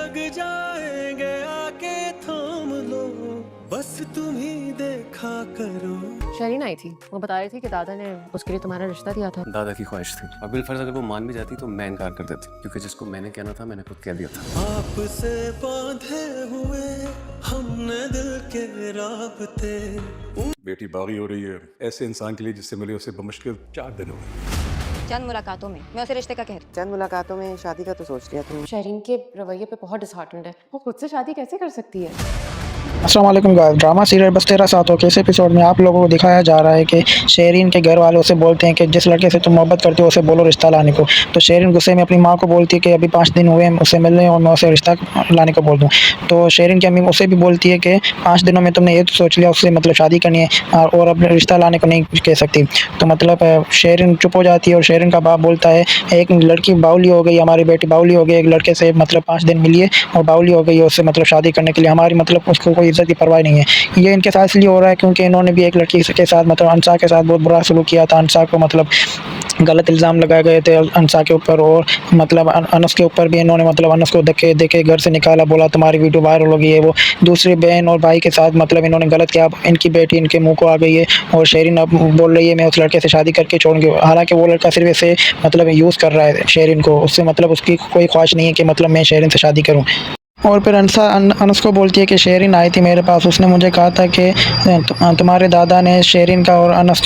लग जाएंगे आके थाम लो, बस तुम ही देखा करो। शरीन आई थी, वो बता रही थी कि दादा ने उसके लिए तुम्हारा रिश्ता दिया था। दादा की ख्वाहिश थी, अब बिलफर्ज अगर वो मान भी जाती तो मैं इनकार कर देती, क्योंकि जिसको मैंने कहना था मैंने खुद कह दिया था। आपसे बांधे हुए हमने दिल के राब्ते। बेटी बागी हो रही है ऐसे इंसान के लिए जिससे मिले उसे बमुश्किल 4 दिन हो गए। चंद मुलाकातों में मैं उसे रिश्ते का कह रही चंद मुलाकातों में शादी का तो सोच लिया तुमने। शरीन के रवैये पे बहुत डिसहार्टेंड है, वो खुद से शादी कैसे कर सकती है? अस्सलाम वालेकुम गाइस। ड्रामा सीरियल बस तेरा साथों के इस एपिसोड में आप लोगों को दिखाया जा रहा है कि शेरीन के घर वाले उसे बोलते हैं कि जिस लड़के से तुम मोहब्बत करते हो उसे बोलो रिश्ता लाने को। तो शेरीन गुस्से में अपनी माँ को बोलती है कि अभी 5 दिन हुए उसे मिलने और मैं उसे रिश्ता लाने को बोल दूँ। तो शेरीन की अम्मी उसे भी बोलती है कि 5 दिनों में तुमने ये तो सोच लिया उससे मतलब शादी करनी है और अब रिश्ता लाने को नहीं कह सकती। तो मतलब शेरीन चुप हो जाती है और शेरीन का बाप बोलता है एक लड़की बाउली हो गई, हमारी बेटी बाउली हो गई, एक लड़के से मतलब 5 दिन मिली है और बाउली हो गई है उससे मतलब शादी करने के लिए, हमारी मतलब उसको कोई इज्जत की परवाह नहीं है। ये इनके साथ इसलिए हो रहा है क्योंकि इन्होंने भी एक लड़की के साथ मतलब अंसा के साथ बहुत बुरा सलूक किया था। अंसा को मतलब गलत इल्ज़ाम लगाए गए थे अंसा के ऊपर और मतलब अनस के ऊपर भी इन्होंने मतलब अनस को धक्के देके घर से निकाला, बोला तुम्हारी वीडियो वायरल हो गई है। वो दूसरी बहन और भाई के साथ मतलब इन्होंने गलत किया, इनकी बेटी इनके मुंह को आ गई है और शेरीन अब बोल रही है मैं उस लड़के से शादी करके छोड़ूंगी। हालांकि वो लड़का सिर्फ इसे मतलब यूज़ कर रहा है शेरीन को, उससे मतलब उसकी कोई ख्वाहिश नहीं है कि मतलब मैं शेरीन से शादी करूँ। और फिर अनस को बोलती है कि शेरीन आई थी मेरे पास, उसने मुझे कहा था कि तुम्हारे दादा ने शेरीन का और अनस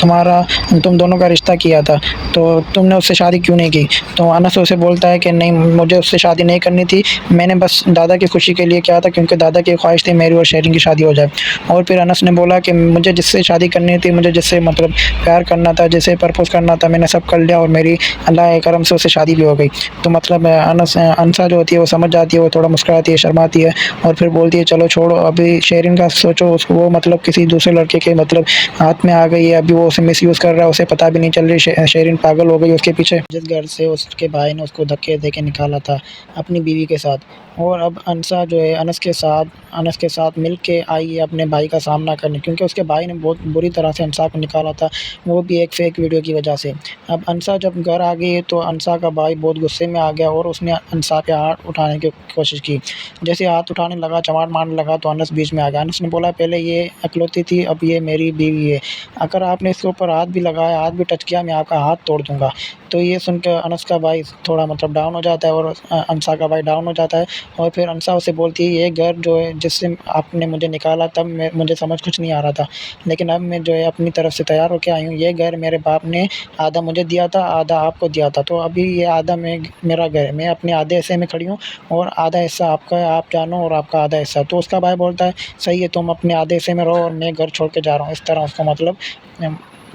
तुम दोनों का रिश्ता किया था, तो तुमने उससे शादी क्यों नहीं की? तो अनस उसे बोलता है कि नहीं मुझे उससे शादी नहीं करनी थी, मैंने बस दादा की खुशी के लिए किया था क्योंकि दादा की ख्वाहिश थी मेरी और शेरीन की शादी हो जाए। और फिर अनस ने बोला कि मुझे जिससे शादी करनी थी, मुझे जिससे मतलब प्यार करना था, जिसे प्रपोज करना था, मैंने सब कर लिया और मेरी अल्लाह के करम से उससे शादी भी हो गई। तो मतलब अनसा जो होती है वो समझ जाती है, वो थोड़ा मुस्कुराती है, शर्माती है और फिर बोलती है चलो छोड़ो अभी शेरीन का सोचो, उसको वो मतलब किसी दूसरे लड़के के मतलब हाथ में आ गई है, अभी वो उसे मिसयूज़ कर रहा है, उसे पता भी नहीं चल रही शेरीन पागल हो गई उसके पीछे। जिस घर से उसके भाई ने उसको धक्के देके निकाला था अपनी बीवी के साथ, और अब अंसा जो है अनस के साथ मिल के आई है अपने भाई का सामना करने, क्योंकि उसके भाई ने बहुत बुरी तरह से अंसा को निकाला था, वो भी एक फेक वीडियो की वजह से। अब अंसा जब घर आ गई तो अंसा का भाई बहुत गुस्से में आ गया और उसने अंसा पे हाथ उठाने की कोशिश की। जैसे हाथ उठाने लगा, चमाट मारने लगा तो अनस बीच में आ गया। अनस ने बोला पहले ये इकलौती थी, अब ये मेरी बीवी है, अगर आपने इसके ऊपर हाथ भी लगाया, हाथ भी टच किया, मैं आपका हाथ तोड़ दूँगा। तो ये सुनकर अनस का भाई थोड़ा मतलब डाउन हो जाता है और अंसा का भाई डाउन हो जाता है और फिर अंसा उसे बोलती है ये घर जो है जिससे आपने मुझे निकाला तब मुझे समझ कुछ नहीं आ रहा था, लेकिन अब मैं जो है अपनी तरफ से तैयार होकर आई हूँ। ये घर मेरे बाप ने आधा मुझे दिया था, आधा आपको दिया था, तो अभी ये आधा मेरा घर है, मैं अपने आधे हिस्से में खड़ी हूँ और आधा हिस्सा आपका है, आप जानो, और आपका आधा हिस्सा। तो उसका भाई बोलता है सही है, तुम अपने आधे हिस्से में रहो और मैं घर छोड़ के जा रहा हूँ, इस तरह उसको मतलब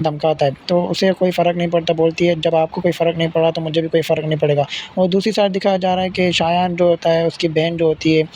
धमकाता है। तो उसे कोई फ़र्क नहीं पड़ता, बोलती है जब आपको कोई फ़र्क नहीं पड़ा तो मुझे भी कोई फ़र्क नहीं पड़ेगा। और दूसरी साइड दिखाया जा रहा है कि शायान जो होता है उसकी बहन जो होती है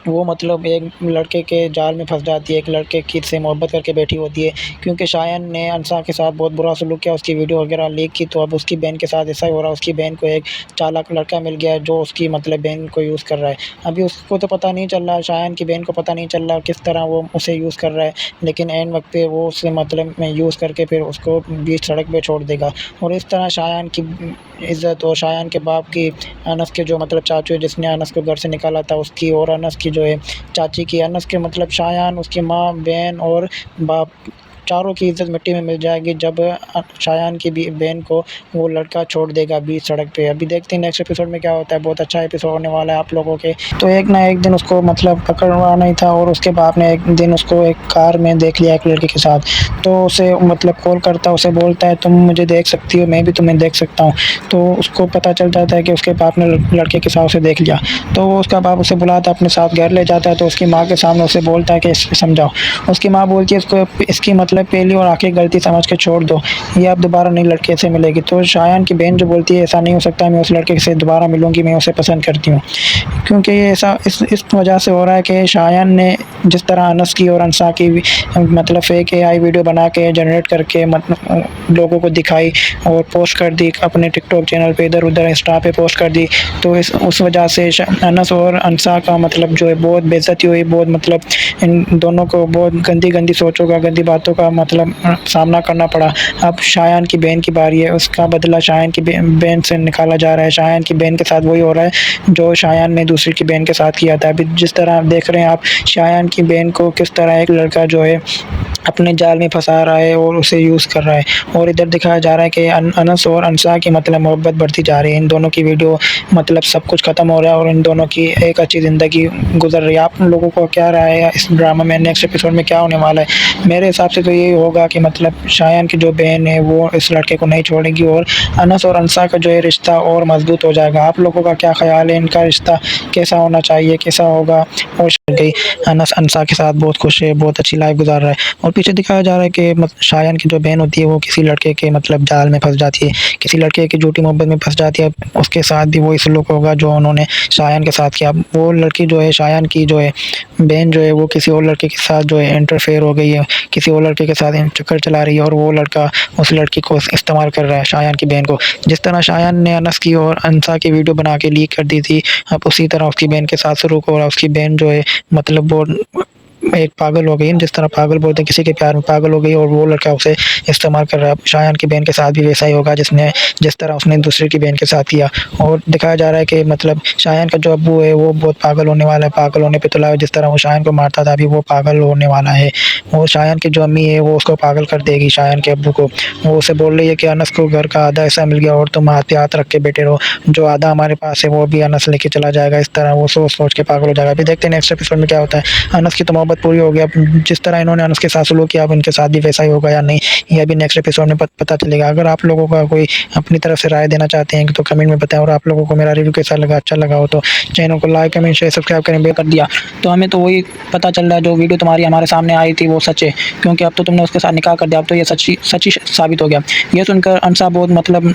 वो मतलब एक लड़के के जाल में फंस जाती है, एक लड़के की से मोहब्बत करके बैठी होती है, क्योंकि शायान ने अंसा के साथ बहुत बुरा सलूक किया, उसकी वीडियो वगैरह लीक की, तो अब उसकी बहन के साथ ऐसा ही हो रहा है। उसकी बहन को एक चालाक लड़का मिल गया है जो उसकी मतलब बहन को यूज़ कर रहा है। अभी उसको तो पता नहीं चल रहा, शायान की बहन को पता नहीं चल रहा किस तरह वो उसे यूज़ कर रहा है, लेकिन एन वक्त पे वो उसे मतलब यूज़ करके फिर उसको बीच सड़क पे छोड़ देगा। और इस तरह शायान की इज़्ज़त और शायान के बाप की, अनस के जो मतलब चाचू है जिसने अनस को घर से निकाला था उसकी, और अनस की जो है चाची की, अनस के मतलब शायान, उसकी माँ, बहन और बाप, चारों की इज़्ज़त मिट्टी में मिल जाएगी जब शायान की बहन को वो लड़का छोड़ देगा बीच सड़क पे। अभी देखते हैं नेक्स्ट एपिसोड में क्या होता है, बहुत अच्छा एपिसोड होने वाला है आप लोगों के। तो एक ना एक दिन उसको मतलब पकड़वाना ही था और उसके बाप ने एक दिन उसको एक कार में देख लिया एक लड़के के साथ, तो उसे मतलब कॉल करता, उसे बोलता है तुम मुझे देख सकती हो, मैं भी तुम्हें देख सकता हूँ। तो उसको पता चल जाता है कि उसके बाप ने लड़के के साथ उसे देख लिया, तो उसका बाप उसे बुलाता अपने साथ घर ले जाता है, तो उसकी माँ के सामने उसे बोलता है कि समझाओ। उसकी माँ बोलती है इसको इसकी मतलब पहली और आखिरी गलती समझ के छोड़ दो, ये अब दोबारा नई लड़के से मिलेगी। तो शायान की बहन जो बोलती है ऐसा नहीं हो सकता, मैं उस लड़के से दोबारा मिलूंगी, मैं उसे पसंद करती हूँ, क्योंकि ये ऐसा इस वजह से हो रहा है कि शायान ने जिस तरह अनस की और अंसा की मतलब फेक AI वीडियो बना के जनरेट करके मतलब लोगों को दिखाई और पोस्ट कर दी अपने टिकटॉक चैनल पे, इधर उधर इंस्टा पे पोस्ट कर दी, तो उस वजह से अनस और अंसा का मतलब जो है बहुत बेइज्जती हुई, बहुत मतलब इन दोनों को बहुत गंदी सोचों का, गंदी बातों का का मतलब सामना करना पड़ा। अब शायान की बहन की बारी है, उसका बदला शायान की बहन से निकाला जा रहा है। शायान की बहन के साथ वही हो रहा है जो शायान ने दूसरी की बहन के साथ किया था। अभी जिस तरह आप देख रहे हैं आप शायान की बहन को किस तरह एक लड़का जो है अपने जाल में फंसा रहा है और उसे यूज़ कर रहा है, और इधर दिखाया जा रहा है कि अनस और अंसा की मतलब मोहब्बत बढ़ती जा रही है। इन दोनों की वीडियो मतलब सब कुछ ख़त्म हो रहा है और इन दोनों की एक अच्छी ज़िंदगी गुजर रही है। आप लोगों को क्या राय है इस ड्रामा में, नेक्स्ट एपिसोड में क्या होने वाला है? मेरे हिसाब से तो यही होगा कि मतलब शायान की जो बहन है वो इस लड़के को नहीं छोड़ेगी और अनस और अंसा का जो है रिश्ता और मजबूत हो जाएगा। आप लोगों का क्या ख्याल है, इनका रिश्ता कैसा होना चाहिए, कैसा होगा? और गई अनस अंसा के साथ बहुत खुश है, बहुत अच्छी लाइफ गुजार रहा है, और पीछे दिखाया जा रहा है कि शायान की जो बहन होती है वो किसी लड़के के मतलब जाल में फंस जाती है, किसी लड़के की झूठी मोहब्बत में फंस जाती है। उसके साथ भी वही सलूक होगा जो उन्होंने शायान के साथ किया। वो लड़की जो है शायान की जो है बहन जो है वो किसी और लड़के के साथ जो है इंटरफेयर हो गई है, किसी और लड़के के साथ चक्कर चला रही है, और वो लड़का उस लड़की को इस्तेमाल कर रहा है, शायान की बहन को। जिस तरह शायान ने अनस की और अंसा की वीडियो बना के लीक कर दी थी, अब उसी तरह उसकी बहन के साथ शुरू हो रहा है। उसकी बहन जो है मतलब वो एक पागल हो गई, जिस तरह पागल बोलते हैं किसी के प्यार में पागल हो गई, और वो लड़का उसे इस्तेमाल कर रहा है। शायान की बहन के साथ भी वैसा ही होगा जिस तरह उसने दूसरे की बहन के साथ किया। और दिखाया जा रहा है कि मतलब शायान का जो अब्बू है वो बहुत पागल होने वाला है, पागल होने पे तुला है। जिस तरह वो शायान को मारता था अभी वो पागल होने वाला है, और शायान की जो अम्मी है वो उसको पागल कर देगी शायान के अब्बू को। वो उसे बोल रही है कि अनस को घर का आधा हिस्सा मिल गया और तुम हाथ पे हाथ रख के बैठे रहो, जो आधा हमारे पास है वो भी अनस लेके चला जाएगा। इस तरह वो सोच सोच के पागल हो जाएगा। अभी देखते हैं नेक्स्ट एपिसोड में क्या होता है। अनस की तो मोहब्बत पूरी हो गई, अब जिस तरह इन्होंने अनस के साथ सलूक किया अब इनके साथ भी वैसा ही होगा या नहीं, ये भी नेक्स्ट एपिसोड में पता चलेगा। अगर आप लोगों का कोई अपनी तरफ से राय देना चाहते हैं तो कमेंट में बताएं, और आप लोगों को मेरा रिव्यू कैसा लगा, अच्छा लगा हो तो चैनल को लाइक कमेंट शेयर सब्सक्राइब करें। कर दिया तो हमें तो वही पता चल रहा है जो वीडियो तुम्हारी हमारे सामने आई थी वो सच है, क्योंकि अब तो तुमने उसके साथ निकाह कर दिया, अब तो ये सच्ची साबित हो गया। ये सुनकर अंसा बहुत मतलब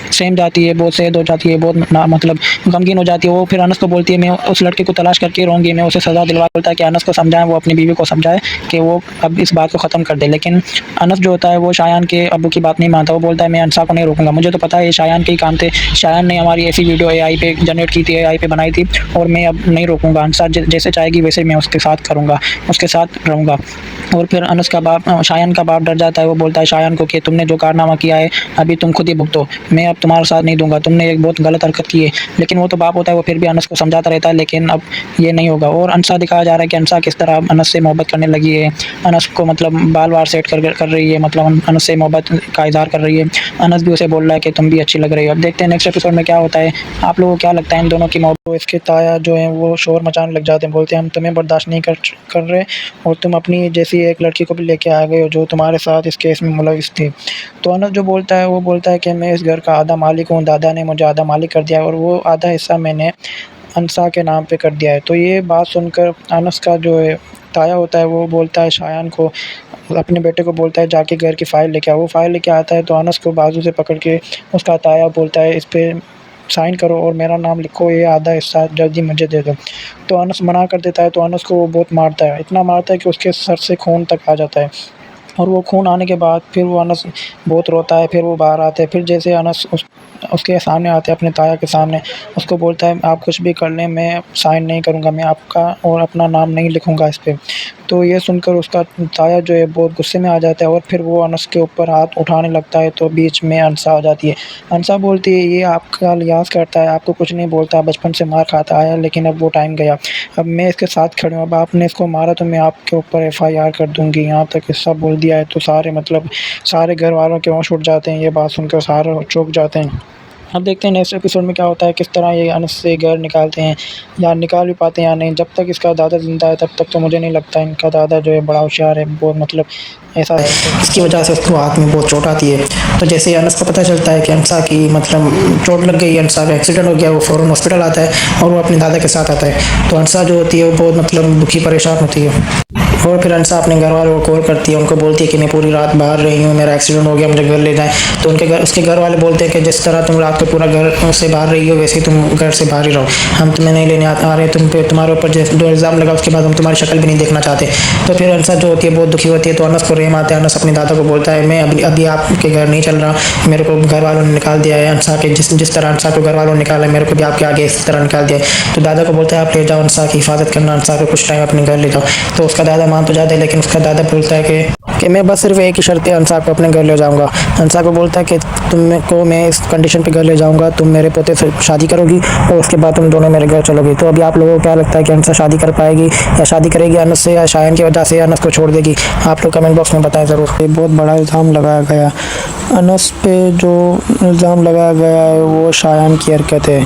सहम जाती है, बहुत सैड हो जाती है, बहुत मतलब गमगीन हो जाती है। वो फिर अनस को बोलती है मैं उस लड़के को तलाश करके रहूँगी, मैं उसे सज़ा दिलवा। बोलता है कि अनस को समझाएं, वो अपनी बीवी को समझाए कि वो अब इस बात को ख़त्म कर दे, लेकिन अनस जो होता है वो शायान के अब्बू की बात नहीं मानता। वो बोलता है मैं अंसा को नहीं रोकूंगा, मुझे तो पता है ये शायान के ही काम थे, शायान ने हमारी ऐसी वीडियो AI पे जनरेट की थी, AI पे बनाई थी, और मैं अब नहीं रोकूंगा। अंसा जैसे चाहेगी वैसे मैं उसके साथ करूँगा, उसके साथ रहूँगा। और फिर अनस का बाप शायान का बाप डर जाता है, वो बोलता है शायान को कि तुमने जो कारनामा किया है अभी तुम खुद ही भुगतो, मैं अब तुम्हारा साथ नहीं दूंगा, तुमने एक बहुत गलत हरकत की है। लेकिन वो तो बाप होता है, वो फिर भी अनस को समझाता रहता है, लेकिन अब ये नहीं होगा। और अंसा दिखाया जा रहा है कि अंसा किस तरह अनस से मोहब्बत करने लगी है, अनस को मतलब बाल बार सेट कर रही है, मतलब अनस से मोहब्बत का इजहार कर रही है। अनस भी उसे बोल रहा है कि तुम भी अच्छी लग रही हो। अब देखते हैं नेक्स्ट एपिसोड में क्या होता है। आप लोगों को क्या लगता है इन दोनों की मोहब्बत? इसके ताया जो है वो शोर मचाने लग जाते हैं, बोलते हैं हम तुम्हें बर्दाश्त नहीं कर रहे, और तुम अपनी जैसी एक लड़की को भी लेके आ गए हो जो तुम्हारे साथ इस केस में मुलविस थी। तो अनस जो बोलता है वो बोलता है कि मैं इस घर का आधा मालिक हूँ, दादा ने मुझे आधा मालिक कर दिया और वो आधा हिस्सा मैंने अंसा के नाम पे कर दिया है। तो ये बात सुनकर अनस का जो है ताया होता है वो बोलता है शायान को, अपने बेटे को बोलता है जाके घर की फ़ाइल लेके आओ। वो फ़ाइल लेके आता है तो अनस को बाजू से पकड़ के उसका ताया बोलता है इस पर साइन करो और मेरा नाम लिखो, ये आधा हिस्सा जल्दी मुझे दे दो। तो अनस मना कर देता है, तो अनस को वो बहुत मारता है, इतना मारता है कि उसके सर से खून तक आ जाता है। और वो खून आने के बाद फिर वो अनस बहुत रोता है, फिर वो बाहर आते हैं। फिर जैसे अनस उसके सामने आते हैं अपने ताया के सामने, उसको बोलता है आप कुछ भी कर लें मैं साइन नहीं करूँगा, मैं आपका और अपना नाम नहीं लिखूँगा इस पर। तो ये सुनकर उसका ताया जो है बहुत गुस्से में आ जाता है और फिर वो अनस के ऊपर हाथ उठाने लगता है। तो बीच में अंसा आ जाती है। अंसा बोलती है ये आपका लिहाज करता है, आपको कुछ नहीं बोलता, बचपन से मार खाता आया, लेकिन अब वो टाइम गया, अब मैं इसके साथ खड़ी हूँ, अब आपने इसको मारा तो मैं आपके ऊपर FIR कर दूँगी। यहाँ तक किस्सा बोल दिया है। तो सारे घर वालों के होश उठ जाते हैं, ये बात सुनकर सारे चौंक जाते हैं। अब देखते हैं नेक्स्ट एपिसोड में क्या होता है, किस तरह ये अनस से घर निकालते हैं या निकाल भी पाते हैं या नहीं। जब तक इसका दादा ज़िंदा है तब तक तो मुझे नहीं लगता, इनका दादा जो है बड़ा होशियार है, बहुत मतलब ऐसा है इसकी वजह से उसको हाथ में बहुत चोट आती है। तो जैसे अनस को पता चलता है कि अंसा की मतलब चोट लग गई, अंसा का एक्सीडेंट हो गया, वो फ़ौरन हॉस्पिटल आता है और वो अपने दादा के साथ आता है। तो अंसा जो होती है वो बहुत मतलब दुखी परेशान होती है, और फिर अंसा अपने घर वालों को कॉल करती है, उनको बोलती है कि मैं पूरी रात बाहर रही हूँ, मेरा एक्सीडेंट हो गया, मुझे घर ले जाएं। तो उसके घर वाले बोलते हैं कि जिस तरह तुम रात को पूरा घर से बाहर रही हो वैसे ही तुम घर से बाहर ही रहो, हम तुम्हें नहीं लेने आ रहे, तुम्हारे ऊपर जो इल्ज़ाम लगा उसके बाद हम तुम्हारी शक्ल भी नहीं देखना चाहते। तो फिर अंसा जो होती है बहुत दुखी होती है। तो अनस को रेम आता है, अनस अपने दादा को बोलता है मैं अभी आपके घर नहीं चल रहा, मेरे को घर वालों ने निकाल दिया है, अंसा के जिस तरह अंसा को घर वालों ने निकाला है मेरे को भी आपके आगे इस तरह निकाल दिया है। तो दादा को बोलता है आप ले जाओ, अंसा की हिफाजत करना, अंसा को कुछ टाइम अपने घर ले जाओ। तो उसका दादा मान तो जाता है, लेकिन उसका दादा बोलता है कि मैं बस सिर्फ एक ही शर्त है, अंसा को अपने घर ले जाऊंगा। अंसा को बोलता है कि तुमको मैं इस कंडीशन पे घर ले जाऊंगा, तुम मेरे पोते से शादी करोगी और उसके बाद तुम दोनों मेरे घर चलोगी। तो अभी आप लोगों को क्या लगता है कि अंसा शादी कर पाएगी या शादी करेगी अनस से, या शायन की वजह से अनस को छोड़ देगी? आप लोग कमेंट बॉक्स में बताएं ज़रूर। ये बहुत बड़ा इल्ज़ाम लगाया गया अनस पे। जो इल्ज़ाम लगाया गया है वो शायन की हरकत है।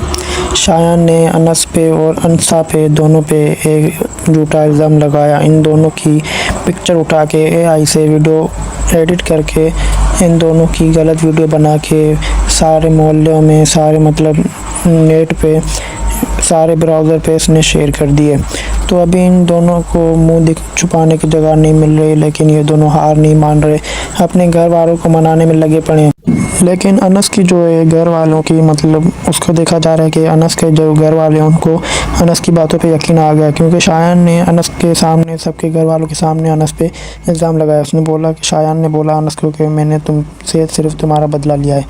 शायन ने अनस पे और अंसा पे दोनों पे एक झूठा इल्ज़ाम लगाया। इन दोनों की पिक्चर उठा के AI से वीडियो एडिट करके इन दोनों की गलत वीडियो बना के सारे मोहल्लों में, सारे मतलब नेट पे, सारे ब्राउज़र पे इसने शेयर कर दिए। तो अभी इन दोनों को मुंह छुपाने की जगह नहीं मिल रही, लेकिन ये दोनों हार नहीं मान रहे, अपने घर वालों को मनाने में लगे पड़े हैं। लेकिन अनस की जो है घर वालों की मतलब उसको देखा जा रहा है कि अनस के जो घर वाले हैं उनको अनस की बातों पे यकीन आ गया, क्योंकि शायन ने अनस के सामने, सबके घर वालों के सामने अनस पे इल्ज़ाम लगाया। उसने बोला कि शायन ने बोला अनस को कि मैंने तुमसे सिर्फ तुम्हारा बदला लिया है,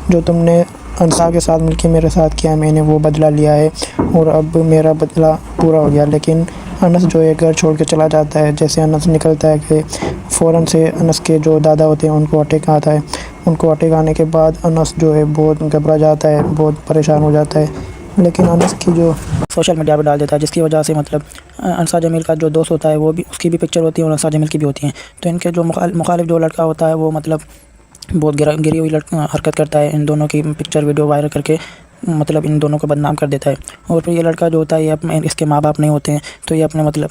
जो तुमने अंसा के साथ मिलके मेरे साथ किया है, मैंने वो बदला लिया है और अब मेरा बदला पूरा हो गया। लेकिन अनस जो है घर छोड़ के चला जाता है। जैसे अनस निकलता है कि फ़ौरन से अनस के जो दादा होते हैं उनको अटैक आता है। उनको अटैक आने के बाद अनस जो है बहुत घबरा जाता है, बहुत परेशान हो जाता है। लेकिन अनस की जो सोशल मीडिया पर डाल देता है, जिसकी वजह से मतलब अंसा जमील का जो दोस्त होता है वो भी, उसकी भी पिक्चर होती है और अंसा जमील की भी होती हैं। तो इनके जो मुखालिफ जो लड़का होता है वो मतलब बहुत गिरी हुई हरकत करता है, इन दोनों की पिक्चर वीडियो वायरल करके मतलब इन दोनों को बदनाम कर देता है। और फिर ये लड़का जो होता है, ये अपने, इसके माँ बाप नहीं होते हैं, तो ये अपने मतलब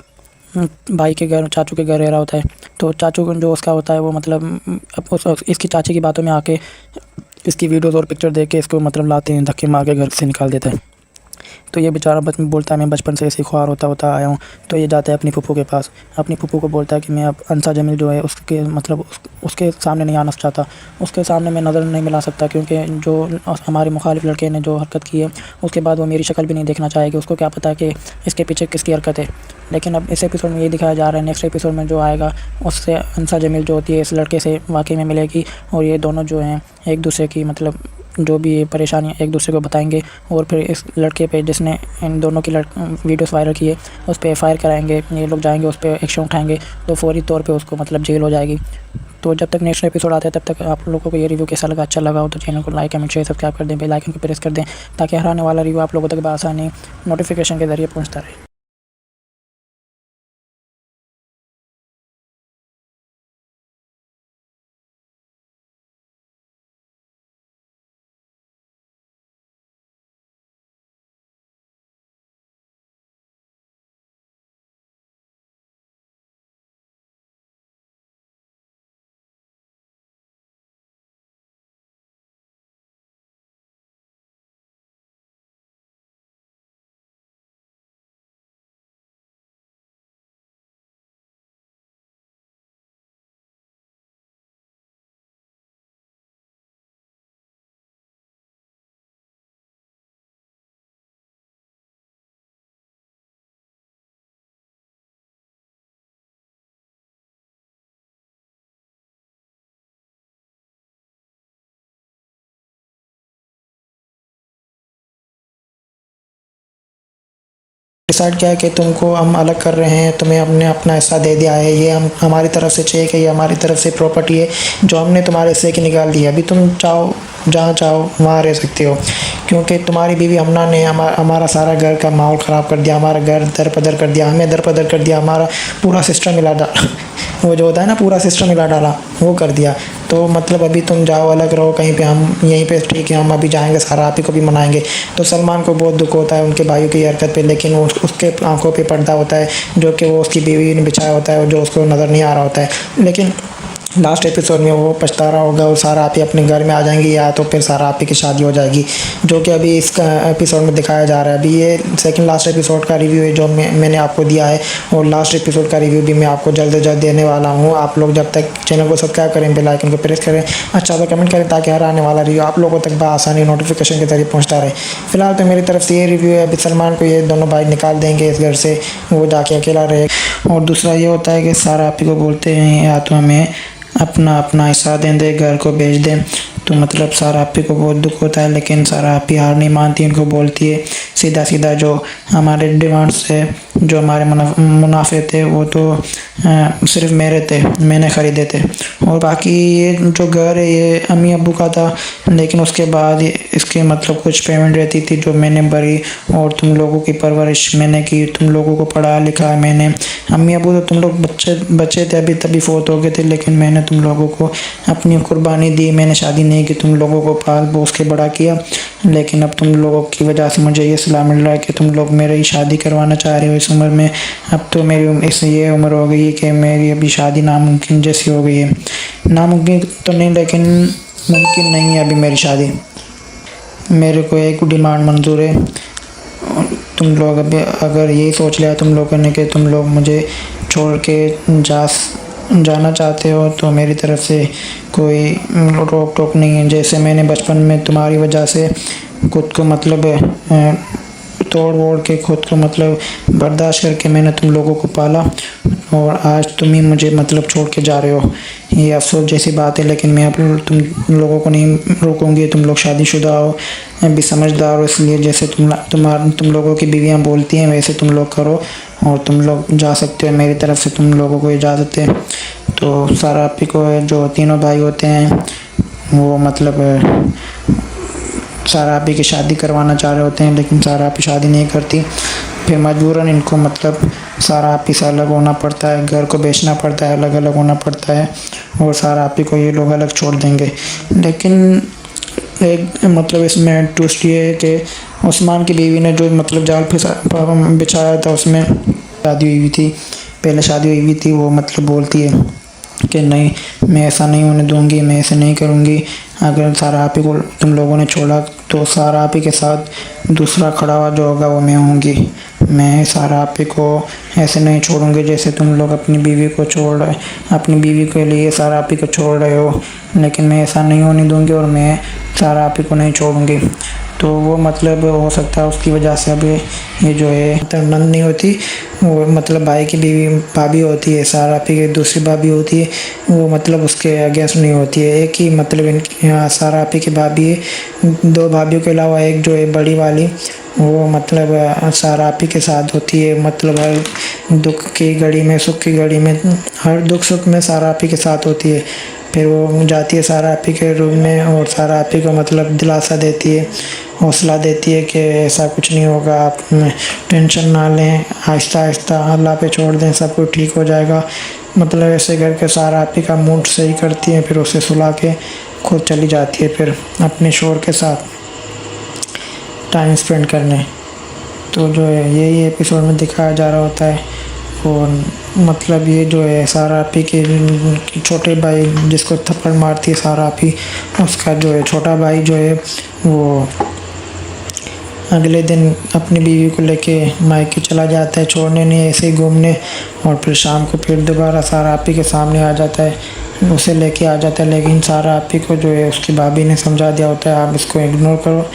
भाई के घर, चाचू के घर रह रहा होता है। तो चाचू जो उसका होता है वो मतलब इसकी चाची की बातों में आके इसकी वीडियोज़ और पिक्चर देख के इसको मतलब लाते हैं, धक्के मार के घर से निकाल देता है। तो ये बेचारा बोलता है मैं बचपन से ऐसे ख्वार होता आया हूँ। तो ये जाता है अपनी फूफू के पास, अपनी फूफू को बोलता है कि मैं अब अंसा जमील जो है उसके मतलब उसके सामने नहीं आना चाहता, उसके सामने मैं नज़र नहीं मिला सकता, क्योंकि जो हमारे मुखालिफ लड़के ने जो हरकत की है उसके बाद वो मेरी शक्ल भी नहीं देखना चाहेगी। उसको क्या पता कि इसके पीछे किसकी हरकत है। लेकिन अब इस एपिसोड में ये दिखाया जा रहा है, नेक्स्ट एपिसोड में जो आएगा उससे अंसा जमील जो होती है इस लड़के से वाकई में मिलेगी और ये दोनों जो हैं एक दूसरे की मतलब जो भी परेशानियाँ एक दूसरे को बताएंगे। और फिर इस लड़के पे जिसने इन दोनों की वीडियोस वायरल की है उस पर FIR कराएंगे, ये लोग जाएंगे उस पर एक्शन उठाएंगे, तो फौरी तौर पे उसको मतलब जेल हो जाएगी। तो जब तक नेक्स्ट एपिसोड आता है तब तक आप लोगों को ये रिव्यू कैसा लगा, अच्छा लगा हो तो चैनल को लाइक, कमेंट, शेयर, सब्सक्राइब कर दें, बेल आइकन को प्रेस कर दें, ताकि हर आने वाला रिव्यू आप लोगों तक बआसानी नोटिफिकेशन के ज़रिए पहुँचता रहे। डिसाइड किया है कि तुमको हम अलग कर रहे हैं, तुम्हें हमने अपना हिस्सा दे दिया है, ये हम हमारी तरफ से चेक है, ये हमारी तरफ से प्रॉपर्टी है जो हमने तुम्हारे हिस्से की निकाल दी है। अभी तुम चाहो जहाँ चाहो वहाँ रह सकते हो, क्योंकि तुम्हारी बीवी हमना ने हमारा सारा घर का माहौल ख़राब कर दिया, हमारा घर दर पदर कर दिया, हमें दर पदर कर दिया, हमारा पूरा सिस्टम हिला डाला वो जो होता है ना पूरा सिस्टम हिला डाला वो कर दिया। तो मतलब अभी तुम जाओ अलग रहो कहीं पे, हम यहीं पे ठीक है, हम अभी जाएंगे, सारा आप ही को भी मनाएंगे। तो सलमान को बहुत दुख होता है उनके भाइयों की हरकत पे, लेकिन वो उसके आंखों पे पर्दा होता है जो कि वो उसकी बीवी ने बिछाया होता है और जो उसको नज़र नहीं आ रहा होता है। लेकिन लास्ट एपिसोड में वो पछता रहा होगा और सारा आप ही अपने घर में आ जाएंगी, या तो फिर सारा आप ही की शादी हो जाएगी, जो कि अभी इस एपिसोड में दिखाया जा रहा है। अभी ये सेकंड लास्ट एपिसोड का रिव्यू है जो मैंने आपको दिया है, और लास्ट एपिसोड का रिव्यू भी मैं आपको जल्द से जल्द देने वाला हूँ। आप लोग जब तक चैनल को सब्सक्राइब करें, बेल आइकन को प्रेस करें, अच्छा सा कमेंट करें, ताकि हर आने वाला रिव्यू आप लोगों तक बआसानी नोटिफिकेशन के जरिए पहुँचता रहे। फिलहाल तो मेरी तरफ से ये रिव्यू है। अभी सलमान को ये दोनों भाई निकाल देंगे इस घर से, वो जाके अकेला रहे। और दूसरा ये होता है कि सारा आप ही को बोलते हैं या तो हमें अपना हिस्सा दें दे, घर को बेच दें। तो मतलब सारा आप ही को बहुत दुख होता है, लेकिन सारा आप ही हार नहीं मानती, उनको बोलती है सीधा सीधा जो हमारे डिमांड्स थे, जो हमारे मुनाफे थे, वो तो सिर्फ मेरे थे, मैंने ख़रीदे थे। और बाकी ये जो घर है ये अम्मी अब्बू का था, लेकिन उसके बाद इसके मतलब कुछ पेमेंट रहती थी जो मैंने भरी, और तुम लोगों की परवरिश मैंने की, तुम लोगों को पढ़ा लिखा मैंने। अम्मी अब्बू तो तुम लोग बच्चे थे, अभी तभी फोत हो गए थे, लेकिन मैंने तुम लोगों को अपनी कुर्बानी दी। मैंने शादी नहीं की, तुम लोगों को पाल पोस के बड़ा किया, लेकिन अब तुम लोगों की वजह से मुझे ये सलाह मिल रहा है कि तुम लोग मेरी शादी करवाना चाह रहे हो इस उम्र में। अब तो मेरी ये उम्र हो गई है कि मेरी अभी शादी नामुमकिन जैसी हो गई है। नामुमकिन तो नहीं, लेकिन मुमकिन नहीं है अभी मेरी शादी। मेरे को एक डिमांड मंजूर है। तुम लोग अभी अगर यही सोच लिया तुम लोगों ने कि तुम लोग मुझे छोड़ के जाना चाहते हो, तो मेरी तरफ से कोई रोक टोक नहीं है। जैसे मैंने बचपन में तुम्हारी वजह से खुद को मतलब तोड़ वोड़ के खुद को मतलब बर्दाश्त करके मैंने तुम लोगों को पाला, और आज तुम ही मुझे मतलब छोड़ के जा रहे हो। ये अफसोस जैसी बात है, लेकिन मैं अब तुम लोगों को नहीं रोकूंगी। तुम लोग शादीशुदा हो, भी समझदार हो, इसलिए जैसे तुम लोगों की बीवियां बोलती हैं वैसे तुम लोग करो, और तुम लोग जा सकते हो। मेरी तरफ से तुम लोगों को इजाज़त है। तो सारा आपी को जो तीनों भाई होते हैं वो मतलब सारा आपी की शादी करवाना चाह रहे होते हैं, लेकिन सारा आपी शादी नहीं करती। फिर मजबूरन इनको मतलब सारा आपी से अलग होना पड़ता है, घर को बेचना पड़ता है, अलग अलग होना पड़ता है, और सारा आपी को ये लोग अलग छोड़ देंगे। लेकिन एक मतलब इसमें ट्विस्ट ये है कि उस्मान की बीवी ने जो मतलब जाल बिछाया था उसमें शादी हुई थी, पहले शादी हुई थी। वो मतलब बोलती है कि नहीं, मैं ऐसा नहीं होने दूंगी, मैं ऐसे नहीं करूंगी। अगर सारा आपी को तुम लोगों ने छोड़ा तो सारा आपी के साथ दूसरा खड़ा हुआ जो होगा वो मैं होंगी। मैं सारा आपी को ऐसे नहीं छोड़ूंगी जैसे तुम लोग अपनी बीवी को छोड़ रहे, अपनी बीवी के लिए सारा आपी को छोड़ रहे हो, लेकिन मैं ऐसा नहीं होने दूंगी और मैं सारा आपी को नहीं छोड़ूंगी। तो वो मतलब हो सकता है उसकी वजह से अभी ये जो है मतलब नंद नहीं होती, वो मतलब भाई की बीवी भाभी होती है, सारा आपी की दूसरी भाभी होती है, वो मतलब उसके अगेंस्ट नहीं होती है। एक ही मतलब सारा आपी की भाभी है, दो भाभीयों के अलावा एक जो है बड़ी वाली वो मतलब सारा आपी के साथ होती है। मतलब हर दुख की घड़ी में, सुख की घड़ी में, हर दुख सुख में सारा आपी के साथ होती है। फिर वो जाती है सारा आपी के रूम में और सारा आपी को मतलब दिलासा देती है, हौसला देती है कि ऐसा कुछ नहीं होगा, आप टेंशन ना लें, आहिस्ता आहिस्ता अल्लाह पे छोड़ दें, सब कुछ ठीक हो जाएगा। मतलब ऐसे करके सारा आपी का मूड सही करती है, फिर उसे सुला के खुद चली जाती है फिर अपने शोहर के साथ टाइम स्पेंड करने। तो जो है यही एपिसोड में दिखाया जा रहा होता है। और मतलब ये जो है सारा आपी के छोटे भाई जिसको थप्पड़ मारती है सारा आपी, उसका जो है छोटा भाई जो है वो अगले दिन अपनी बीवी को लेके मायके चला जाता है, छोड़ने नहीं ऐसे ही घूमने, और फिर शाम को फिर दोबारा सारा आपी के सामने आ जाता है, उसे लेके आ जाता है। लेकिन सारा आपी को जो है उसकी भाभी ने समझा दिया होता है आप इसको इग्नोर करो,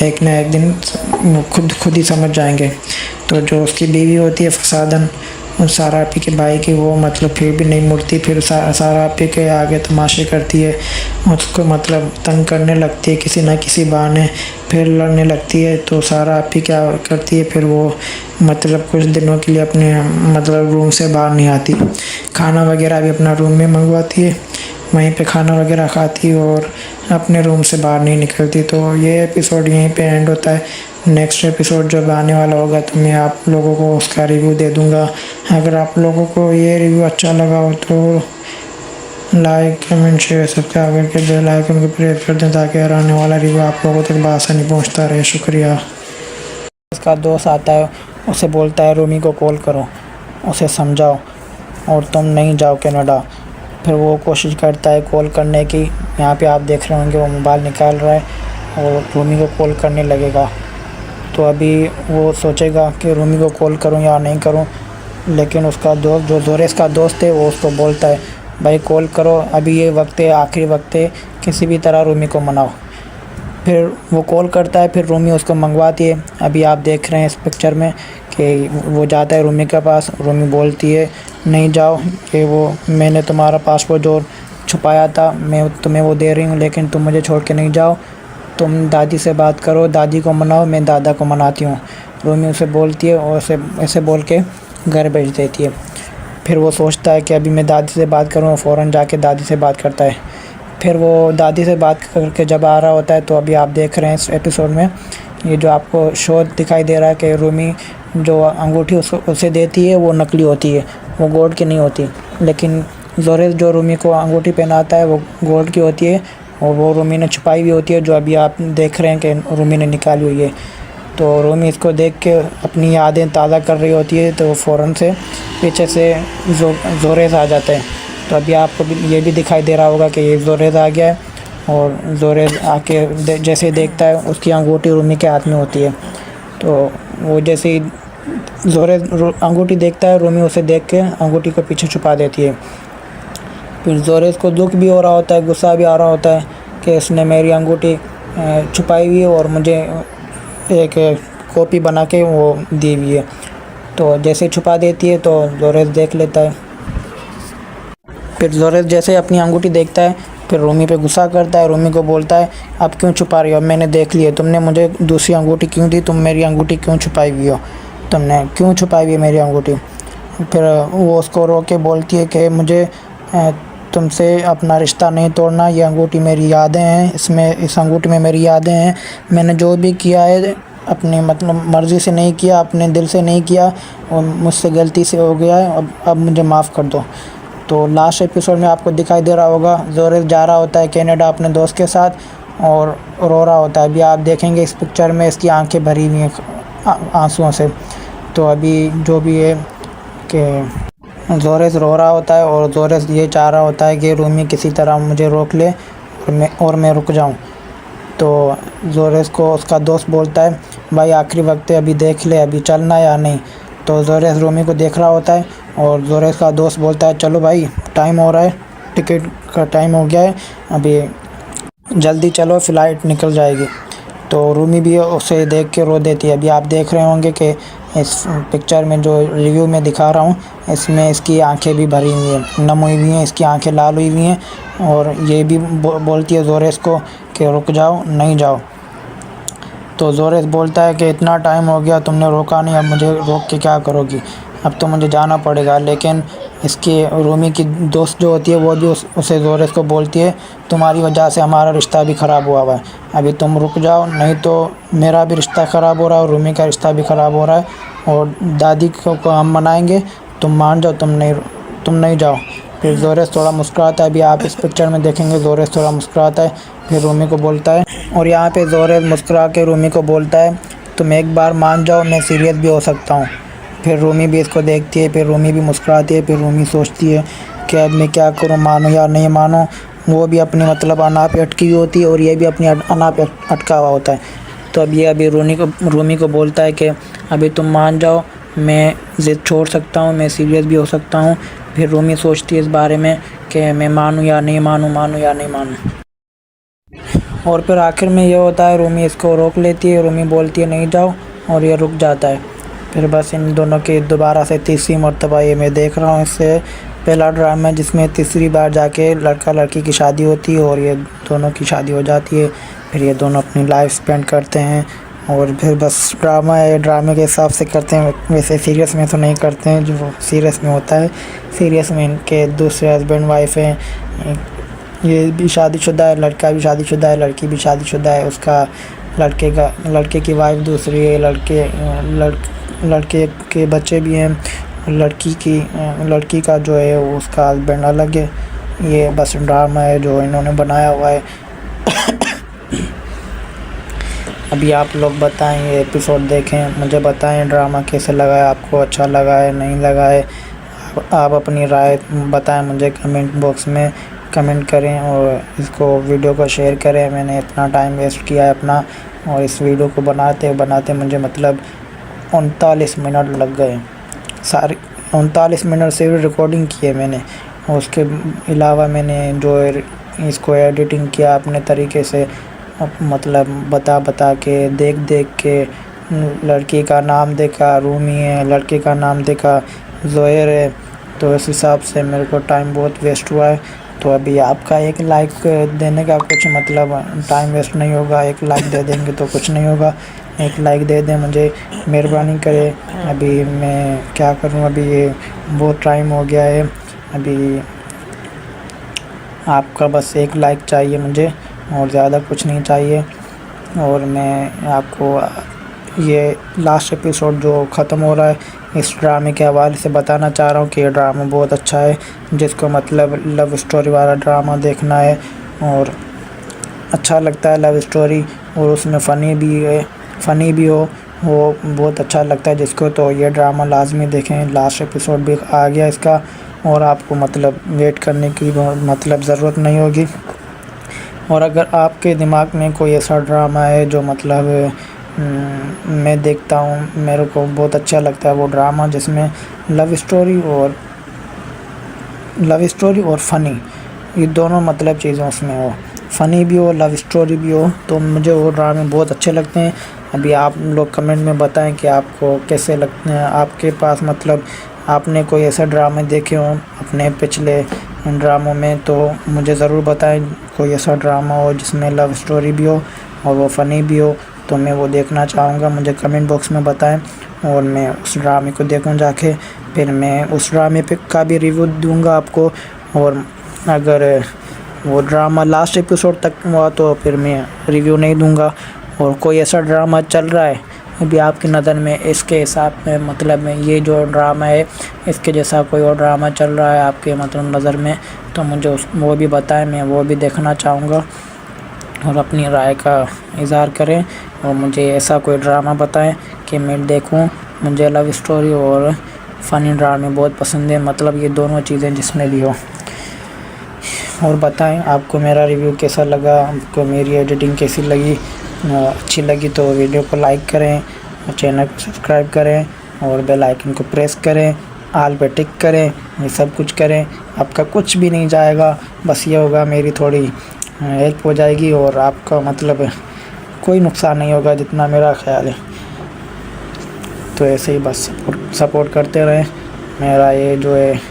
एक ना एक दिन खुद ही समझ जाएंगे। तो जो उसकी बीवी होती है फसादन और सारा आपी के भाई की, वो मतलब फिर भी नहीं मुड़ती, फिर सारा आपी के आगे तमाशे करती है, उसको मतलब तंग करने लगती है किसी ना किसी बहाने, फिर लड़ने लगती है। तो सारा आपी क्या करती है, फिर वो मतलब कुछ दिनों के लिए अपने मतलब रूम से बाहर नहीं आती, खाना वगैरह भी अपना रूम में मंगवाती है, वहीं पे खाना वगैरह खाती है और अपने रूम से बाहर नहीं निकलती। तो ये एपिसोड यहीं पे एंड होता है। नेक्स्ट एपिसोड जब आने वाला होगा तो मैं आप लोगों को उसका रिव्यू दे दूंगा। अगर आप लोगों को ये रिव्यू अच्छा लगा हो तो लाइक कमेंट शेयर सब्सक्राइब करके बेल आइकन को प्रेस कर दें ताकि आने वाला रिव्यू आप लोगों तक बआसानी पहुंचता रहे। शुक्रिया। उसका दोस्त आता है, उसे बोलता है रूमी को कॉल करो, उसे समझाओ और तुम नहीं जाओ कनाडा। फिर वो कोशिश करता है कॉल करने की, यहाँ पे आप देख रहे होंगे वो मोबाइल निकाल रहा है और रूमी को कॉल करने लगेगा। तो अभी वो सोचेगा कि रूमी को कॉल करूं या नहीं करूं, लेकिन उसका दोस्त जो जोरेस का दोस्त है वो उसको बोलता है भाई कॉल करो, अभी ये वक्त है, आखिरी वक्त है, किसी भी तरह रूमी को मनाओ। फिर वो कॉल करता है, फिर रूमी उसको मंगवाती है। अभी आप देख रहे हैं इस पिक्चर में कि वो जाता है रूमी के पास, रूमी बोलती है नहीं जाओ, कि वो मैंने तुम्हारा पासपोर्ट जो छुपाया था मैं तुम्हें वो दे रही हूँ, लेकिन तुम मुझे छोड़ के नहीं जाओ। तुम दादी से बात करो, दादी को मनाओ, मैं दादा को मनाती हूँ। रूमी उसे बोलती है और ऐसे बोल के घर भेज देती है। फिर वो सोचता है कि अभी मैं दादी से बात करूँ, फ़ौरन जाके दादी से बात करता है। फिर वो दादी से बात करके जब आ रहा होता है तो अभी आप देख रहे हैं इस एपिसोड में ये जो आपको शो दिखाई दे रहा है कि रूमी जो अंगूठी उसे देती है वो नकली होती है, वो गोल्ड की नहीं होती। लेकिन जोरेस जो रूमी को अंगूठी पहनाता है वो गोल्ड की होती है और वो रूमी ने छुपाई हुई होती है, जो अभी आप देख रहे हैं कि रूमी ने निकाली हुई है। तो रूमी इसको देख के अपनी यादें ताज़ा कर रही होती है, तो फ़ौरन से पीछे से जोरेस आ जाता है। तो अभी आपको ये भी दिखाई दे रहा होगा कि ये जोरेस आ गया है और जोरेस आके जैसे देखता है उसकी अंगूठी रूमी के हाथ में होती है। तो वो जैसे ही जोरेस अंगूठी देखता है, रूमी उसे देख के अंगूठी को पीछे छुपा देती है। फिर जोरेस को दुख भी हो रहा होता है, गुस्सा भी आ रहा होता है कि इसने मेरी अंगूठी छुपाई हुई है और मुझे एक कॉपी बना के वो दी हुई है। तो जैसे छुपा देती है तो जोरेस देख लेता है। फिर जोरेस जैसे अपनी अंगूठी देखता है फिर रूमी पे गुस्सा करता है, रूमी को बोलता है अब क्यों छुपा रही हो, मैंने देख लिया, तुमने मुझे दूसरी अंगूठी क्यों दी, तुम मेरी अंगूठी क्यों छुपाई हुई हो, तुमने क्यों छुपाई हुई है मेरी अंगूठी। फिर वो उसको रो के बोलती है कि मुझे तुमसे अपना रिश्ता नहीं तोड़ना, ये अंगूठी मेरी यादें हैं, इस अंगूठी में मेरी यादें हैं, मैंने जो भी किया है अपनी मतलब मर्ज़ी से नहीं किया, अपने दिल से नहीं किया और मुझसे गलती से हो गया है, अब मुझे माफ़ कर दो। तो लास्ट एपिसोड में आपको दिखाई दे रहा होगा जोरेस जा रहा होता है कनाडा अपने दोस्त के साथ और रो रहा होता है। अभी आप देखेंगे इस पिक्चर में इसकी आंखें भरी हुई हैं आंसुओं से। तो अभी जो भी है कि जोरेस रो रहा होता है और जोरेस ये चाह रहा होता है कि रूमी किसी तरह मुझे रोक ले और मैं रुक जाऊं। तो जोरेस को उसका दोस्त बोलता है भाई आखिरी वक्त है, अभी देख ले अभी चलना या नहीं। तो जोरेस रूमी को देख रहा होता है और जोरेस का दोस्त बोलता है चलो भाई टाइम हो रहा है, टिकट का टाइम हो गया है, अभी जल्दी चलो फ़्लाइट निकल जाएगी। तो रूमी भी उसे देख के रो देती है। अभी आप देख रहे होंगे कि इस पिक्चर में जो रिव्यू में दिखा रहा हूँ इसमें इसकी आंखें भी भरी हुई हैं, नम हुई हुई हैं, इसकी आंखें लाल हुई हुई हैं और ये भी बोलती है जोरेस को कि रुक जाओ, नहीं जाओ। तो जोरेस बोलता है कि इतना टाइम हो गया तुमने रोका नहीं, अब मुझे रोक के क्या करोगी, अब तो मुझे जाना पड़ेगा। लेकिन इसकी रूमी की दोस्त जो होती है वो भी उसे जोरेस को बोलती है तुम्हारी वजह से हमारा रिश्ता भी ख़राब हुआ है, अभी तुम रुक जाओ नहीं तो मेरा भी रिश्ता ख़राब हो रहा है और रूमी का रिश्ता भी ख़राब हो रहा है और दादी को हम मनाएंगे, तुम मान जाओ, तुम नहीं जाओ। फिर जोरेस थोड़ा मुस्कुराता है। अभी आप इस पिक्चर में देखेंगे जोरेस थोड़ा मुस्कुराता है, फिर रूमी को बोलता है और यहाँ पे जोरेस मुस्कुरा के रूमी को बोलता है तुम एक बार मान जाओ, मैं सीरियस भी हो सकता हूँ। फिर रूमी भी इसको देखती है, फिर रूमी भी मुस्कुराती है। फिर रूमी सोचती है कि अब मैं क्या करूँ, मानूँ या नहीं मानूँ। वो भी अपनी मतलब अना पे अटकी हुई होती है और ये भी अपनी अना पे अटका हुआ होता है। तो अब ये अभी रूमी को बोलता है कि अभी तुम मान जाओ, मैं ज़िद छोड़ सकता हूँ, मैं सीरियस भी हो सकता हूँ। फिर रूमी सोचती है इस बारे में कि मैं मानूँ या नहीं मानूँ, मानूँ या नहीं मानूँ। और फिर आखिर में ये होता है रूमी इसको रोक लेती है, रूमी बोलती है नहीं जाओ और ये रुक जाता है। फिर बस इन दोनों की दोबारा से तीसरी मरतबा ये मैं देख रहा हूँ। इससे पहला ड्रामा जिसमें तीसरी बार जाके लड़का लड़की की शादी होती है और ये दोनों की शादी हो जाती है। फिर ये दोनों अपनी लाइफ स्पेंड करते हैं और फिर बस ड्रामा है, ड्रामे के हिसाब से करते हैं, वैसे सीरियस में तो नहीं करते हैं जो सीरियस में होता है। सीरियस में इनके दूसरे हस्बैंड वाइफ हैं, ये भी शादीशुदा है, लड़का भी शादीशुदा है, लड़की भी शादीशुदा है। उसका लड़के की वाइफ दूसरी है, लड़के के बच्चे भी हैं, लड़की का जो है वो उसका हस्बैंड अलग है। ये बस ड्रामा है जो इन्होंने बनाया हुआ है। अभी आप लोग बताएं, ये एपिसोड देखें, मुझे बताएं ड्रामा कैसे लगा है, आपको अच्छा लगा है नहीं लगा है। आप अपनी राय बताएं मुझे कमेंट बॉक्स में कमेंट करें और इसको वीडियो को शेयर करें। मैंने इतना टाइम वेस्ट किया है अपना और इस वीडियो को बनाते मुझे मतलब 39 मिनट लग गए। सारे 39 मिनट से भी रिकॉर्डिंग की है मैंने। उसके अलावा मैंने जो इसको एडिटिंग किया अपने तरीके से, मतलब बता के देख के। लड़की का नाम देखा रूमी है, लड़के का नाम देखा जोहर है, तो इस हिसाब से मेरे को टाइम बहुत वेस्ट हुआ है। तो अभी आपका एक लाइक देने का कुछ मतलब टाइम वेस्ट नहीं होगा। एक लाइक दे देंगे तो कुछ नहीं होगा, एक लाइक दे दें मुझे, मेहरबानी करें। अभी मैं क्या करूं, अभी ये बहुत टाइम हो गया है। अभी आपका बस एक लाइक चाहिए मुझे और ज़्यादा कुछ नहीं चाहिए। और मैं आपको ये लास्ट एपिसोड जो ख़त्म हो रहा है इस ड्रामे के हवाले से बताना चाह रहा हूँ कि ये ड्रामा बहुत अच्छा है। जिसको मतलब लव स्टोरी वाला ड्रामा देखना है और अच्छा लगता है लव स्टोरी, और उसमें फ़नी भी हो, वो बहुत अच्छा लगता है जिसको, तो ये ड्रामा लाजमी देखें। लास्ट एपिसोड भी आ गया इसका और आपको मतलब वेट करने की मतलब ज़रूरत नहीं होगी। और अगर आपके दिमाग में कोई ऐसा ड्रामा है जो मतलब मैं देखता हूँ, मेरे को बहुत अच्छा लगता है वो ड्रामा जिसमें लव स्टोरी और फ़नी, ये दोनों मतलब चीज़ें उसमें हो, फ़नी भी हो, लव स्टोरी भी हो, तो मुझे वो ड्रामे बहुत अच्छे लगते हैं। अभी आप लोग कमेंट में बताएं कि आपको कैसे लगते हैं, आपके पास मतलब आपने कोई ऐसा ड्रामे देखे हों अपने पिछले ड्रामों में, तो मुझे ज़रूर बताएं। कोई ऐसा ड्रामा हो जिसमें लव स्टोरी भी हो और वो फ़नी भी हो, तो मैं वो देखना चाहूँगा। मुझे कमेंट बॉक्स में बताएं और मैं उस ड्रामे को देखूँ जाके, फिर मैं उस ड्रामे का भी रिव्यू दूँगा आपको। और अगर वो ड्रामा लास्ट एपिसोड तक हुआ तो फिर मैं रिव्यू नहीं दूँगा। और कोई ऐसा ड्रामा चल रहा है अभी आपकी नज़र में, इसके हिसाब में मतलब में ये जो ड्रामा है इसके जैसा कोई और ड्रामा चल रहा है आपके मतलब नज़र में, तो मुझे वो भी बताएं, मैं वो भी देखना चाहूँगा। और अपनी राय का इज़हार करें और मुझे ऐसा कोई ड्रामा बताएं कि मैं देखूं। मुझे लव स्टोरी और फ़नी ड्रामे बहुत पसंद है, मतलब ये दोनों चीज़ें जिसमें भी हो। और बताएं आपको मेरा रिव्यू कैसा लगा, आपको मेरी एडिटिंग कैसी लगी। अच्छी लगी तो वीडियो को लाइक करें, चैनल को सब्सक्राइब करें और बेल आइकन को प्रेस करें, आल पे टिक करें, ये सब कुछ करें। आपका कुछ भी नहीं जाएगा, बस ये होगा मेरी थोड़ी हेल्प हो जाएगी और आपका मतलब कोई नुकसान नहीं होगा जितना मेरा ख्याल है। तो ऐसे ही बस सपोर्ट करते रहें। मेरा ये जो है,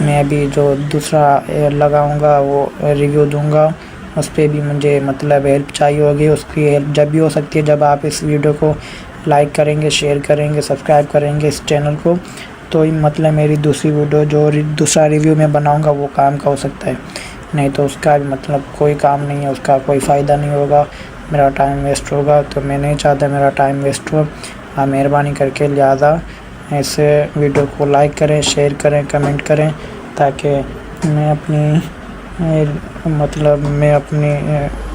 मैं अभी जो दूसरा लगाऊंगा वो रिव्यू दूंगा, उस पर भी मुझे मतलब हेल्प चाहिए होगी। उसकी हेल्प जब भी हो सकती है जब आप इस वीडियो को लाइक करेंगे, शेयर करेंगे, सब्सक्राइब करेंगे इस चैनल को, तो मतलब मेरी दूसरी वीडियो जो दूसरा रिव्यू मैं बनाऊंगा वो काम का हो सकता है, नहीं तो उसका मतलब कोई काम नहीं है, उसका कोई फ़ायदा नहीं होगा, मेरा टाइम वेस्ट होगा। तो मैं नहीं चाहता मेरा टाइम वेस्ट हो। आप मेहरबानी करके लिहाजा ऐसे वीडियो को लाइक करें, शेयर करें, कमेंट करें, ताकि मैं अपनी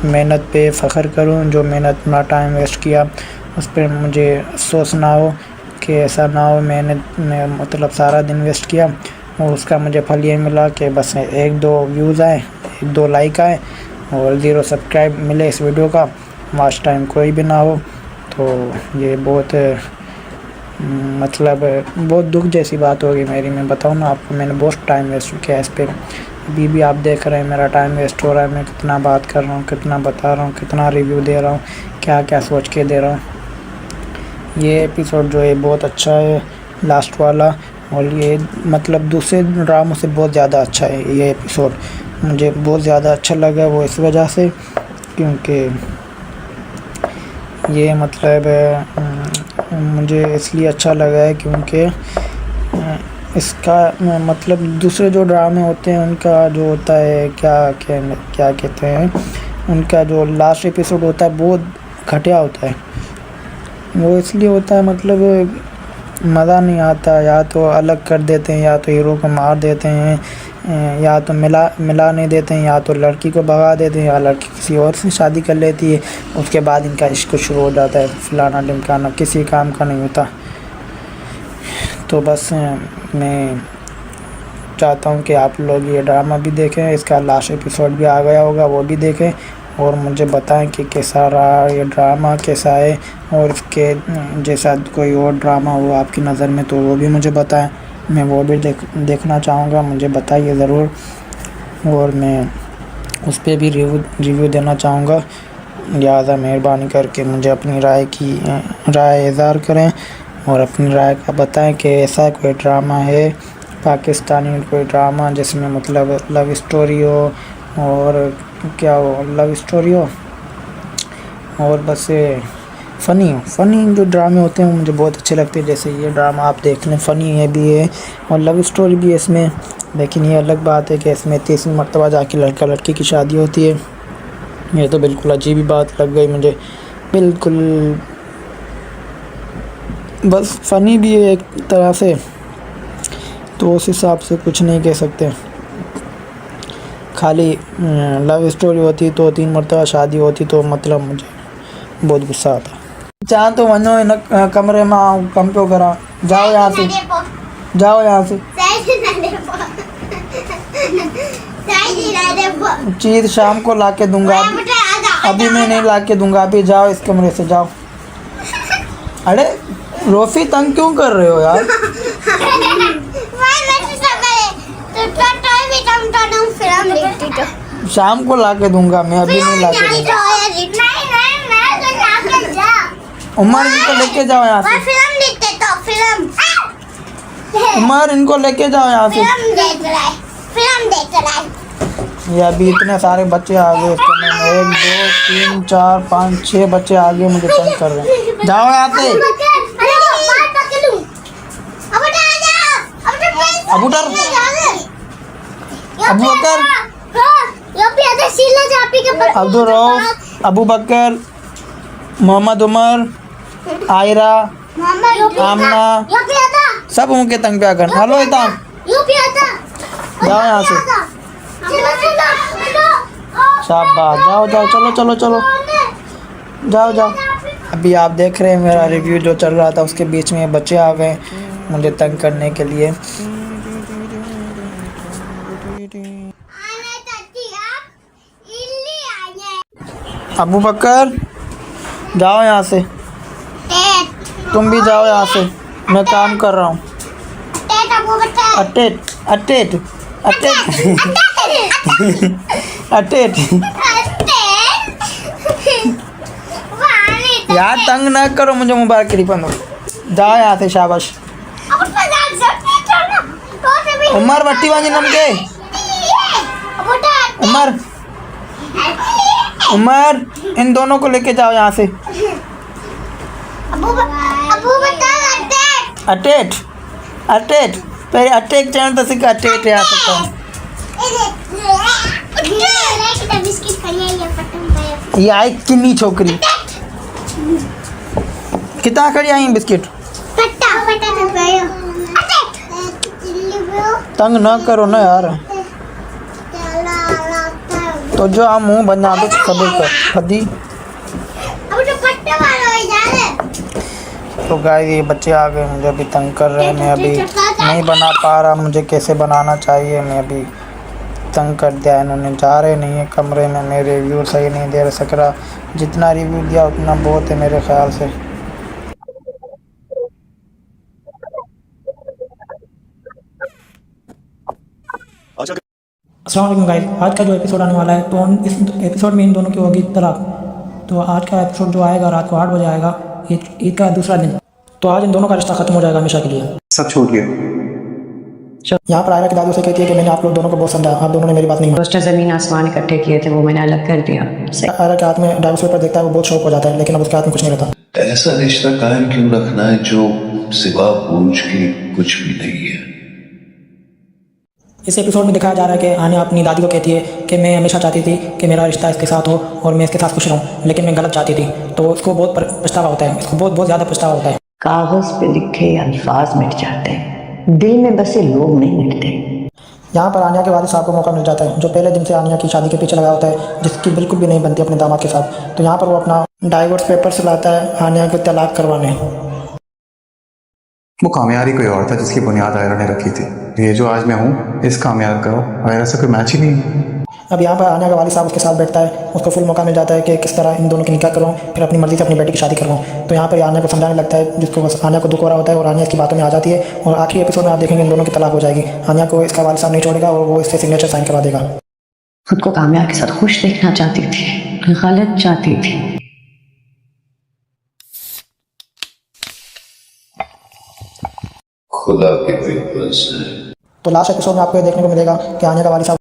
मेहनत पे फ़ख्र करूं। जो मेहनत अपना टाइम वेस्ट किया उस पर मुझे अफसोस ना हो कि ऐसा ना हो मैंने मतलब सारा दिन वेस्ट किया और उसका मुझे फल ये मिला कि बस 1-2 व्यूज़ आए, 1-2 लाइक आए और 0 सब्सक्राइब मिले इस वीडियो का, वॉच टाइम कोई भी ना हो। तो ये बहुत मतलब बहुत दुख जैसी बात होगी मेरी। मैं बताऊँ ना आपको, मैंने बहुत टाइम वेस्ट किया इस पर। अभी भी आप देख रहे हैं मेरा टाइम वेस्ट हो रहा है, मैं कितना बात कर रहा हूँ, कितना बता रहा हूँ, कितना रिव्यू दे रहा हूँ, क्या क्या सोच के दे रहा हूँ। ये एपिसोड जो है बहुत अच्छा है लास्ट वाला, और ये मतलब दूसरे ड्रामों से बहुत ज़्यादा अच्छा है। ये एपिसोड मुझे बहुत ज़्यादा अच्छा लगा, वो इस वजह से क्योंकि ये मतलब मुझे इसलिए अच्छा लगा है क्योंकि इसका मतलब दूसरे जो ड्रामे होते हैं उनका जो होता है क्या कहते हैं, उनका जो लास्ट एपिसोड होता है बहुत घटिया होता है। वो इसलिए होता है मतलब मज़ा नहीं आता, या तो अलग कर देते हैं, या तो हीरो को मार देते हैं, या तो मिला नहीं देते हैं, या तो लड़की को भगा देते हैं, या लड़की किसी और से शादी कर लेती है, उसके बाद इनका इश्क शुरू हो जाता है, फलाना ढिमकाना, किसी काम का नहीं होता। तो बस मैं चाहता हूँ कि आप लोग ये ड्रामा भी देखें, इसका लास्ट एपिसोड भी आ गया होगा वो भी देखें और मुझे बताएं कि कैसा रहा ये ड्रामा, कैसा है, और इसके जैसा कोई और ड्रामा हो आपकी नज़र में तो वो भी मुझे बताएं, मैं वो भी देखना चाहूँगा, मुझे बताइए ज़रूर और मैं उस पर भी रिव्यू देना चाहूँगा। लिहाजा मेहरबानी करके मुझे अपनी राय इज़हार करें और अपनी राय का बताएं कि ऐसा कोई ड्रामा है पाकिस्तानी कोई ड्रामा जिसमें मतलब लव स्टोरी हो और क्या हो, लव स्टोरी हो और बस फ़नी जो ड्रामे होते हैं मुझे बहुत अच्छे लगते हैं। जैसे ये ड्रामा आप देख लें, फ़नी है भी है और लव स्टोरी भी है इसमें। लेकिन ये अलग बात है कि इसमें 30वीं मरतबा जाके लड़का लड़की की शादी होती है। ये तो बिल्कुल अजीब ही बात लग गई मुझे, बिल्कुल। बस फ़नी भी है एक तरह से, तो उस हिसाब से कुछ नहीं कह सकते। खाली लव स्टोरी होती तो 3 मरतबा शादी होती तो मतलब मुझे बहुत गुस्सा आता। चाह तो वनो इन कमरे में आओ, कम क्यों करा, जाओ यहाँ से, जाओ यहाँ से। चीज़ शाम को ला के दूँगा, अभी मैं नहीं ला के दूँगा, अभी जाओ इस कमरे से जाओ। अरे रोफी तंग क्यों कर रहे हो यार? शाम को ला के दूँगा मैं, अभी नहीं ला के दूँगा। उमर इनको लेके जाओ यहाँ से, उमर इनको लेके जाओ यहाँ से। ये अभी इतने सारे बच्चे आ गए इसके में, 1 2 3 4 5 6 बच्चे आ गए, मुझे तंग कर रहे हैं। जाओ यहाँ से। अबू बकर, अब्दुल रऊफ, अबू बकर, मोहम्मद उमर, आयरा, आमना, सब उनके तंग पे कर। हेलो इताम, जाओ यहाँ से। शाबाश, जाओ जाओ, चलो चलो चलो, जाओ जाओ। अभी आप देख रहे हैं मेरा रिव्यू जो चल रहा था, उसके बीच में बच्चे आ गए मुझे तंग करने के लिए। अबू बकर जाओ यहाँ से, तुम भी जाओ यहाँ से, मैं काम कर रहा हूँ। अटेट अटेट अटेट अटेट यार तंग ना करो मुझे, मुबारक करी पंदो। जाओ यहाँ से, शाबाश। उमर बट्टी बाजी नम के, उमर इन दोनों को लेके जाओ यहाँ से। अटेट अटेट पहले अटेट चैनल तो सीखा, अटेट आ सकता हूँ। ये आई किन्नी छोकरी कितना खड़ी आई बिस्किट। तंग ना करो ना यार, तो जो हम मुँह बना दो सभी कर फदी। तो गाइस ये बच्चे आ गए, मुझे अभी तंग कर रहे हैं, मैं अभी नहीं बना पा रहा, मुझे कैसे बनाना चाहिए, मैं अभी तंग कर दिया इन्होंने। जा रहे नहीं है कमरे में, मैं रिव्यू सही नहीं दे सक रहा, जितना रिव्यू दिया उतना बहुत है मेरे ख्याल से। अस्सलाम वालेकुम गाइस, आज का जो एपिसोड आने वाला है तो इस एपिसोड में इन दोनों की होगी तलाक। तो आज का एपिसोड जो आएगा रात को 8 बजे आएगा, ईद का दूसरा दिन। तो आज इन दोनों का रिश्ता खत्म हो जाएगा हमेशा के लिए, सब छूट गया। यहाँ पर आयरा की दादी से कहती है कि मैंने आप लोग दोनों को बहुत समझा, आप दोनों ने मेरी बात नहीं मानी। उसने ज़मीन आसमान इकट्ठे किए थे, वो मैंने अलग कर दिया। आयरा के हाथ में डाइवोर्स पेपर देखता है, वो बहुत शौक हो जाता है, लेकिन अब उसके हाथ में कुछ नहीं रहता। ऐसा रिश्ता कायम क्यों रखना है जो सिवा पूंछ की कुछ भी नहीं है। इस एपिसोड में दिखाया जा रहा है कि आन्या अपनी दादी को कहती है कि मैं हमेशा चाहती थी कि मेरा रिश्ता इसके साथ हो और मैं इसके साथ खुश रहूं, लेकिन मैं गलत चाहती थी। तो उसको बहुत पछतावा होता है, इसको बहुत ज़्यादा पछतावा होता है। कागज़ पे लिखे अल्फाज मिट जाते हैं, दिल में बसे लोग नहीं मिटते। यहाँ पर आन्या के वालिद साहब को मौका मिल जाता है, जो पहले दिन से आन्या की शादी के पीछे लगा होता है, जिसकी बिल्कुल भी नहीं बनती अपने दामाद के साथ। तो यहाँ पर वो अपना डाइवोर्स पेपर से लाता है आन्या को तलाक करवाने। वो कामयाबी कोई और था जिसकी बुनियाद आयरा ने रखी थी। ये जो आज मैं हूँ इस कामयाब का आयरा से कोई मैच ही नहीं। अब यहाँ पर आन्या का वालिद साहब उसके साथ बैठता है, उसको फुल मौका मिल जाता है कि किस तरह इन दोनों की निकाह करवाऊँ, फिर अपनी मर्जी से अपनी बेटी की शादी करवाऊँ। तो यहाँ पर आन्या को समझाने लगता है, जिसको बस आन्या को दुख हो रहा होता है और आन्या इसकी बातों में आ जाती है। और आखिरी एपिसोड में आप देखेंगे इन दोनों की तलाक हो जाएगी। आन्या को इसका वालिद साहब नहीं छोड़ेगा और वो इससे सिग्नेचर साइन करवा देगा। खुद को कामयाब के साथ खुश देखना चाहती थी, गलत चाहती थी। खुदा की कोई बस है। तो लास्ट एपिसोड में आपको ये देखने को मिलेगा कि आन्या का वाली साहब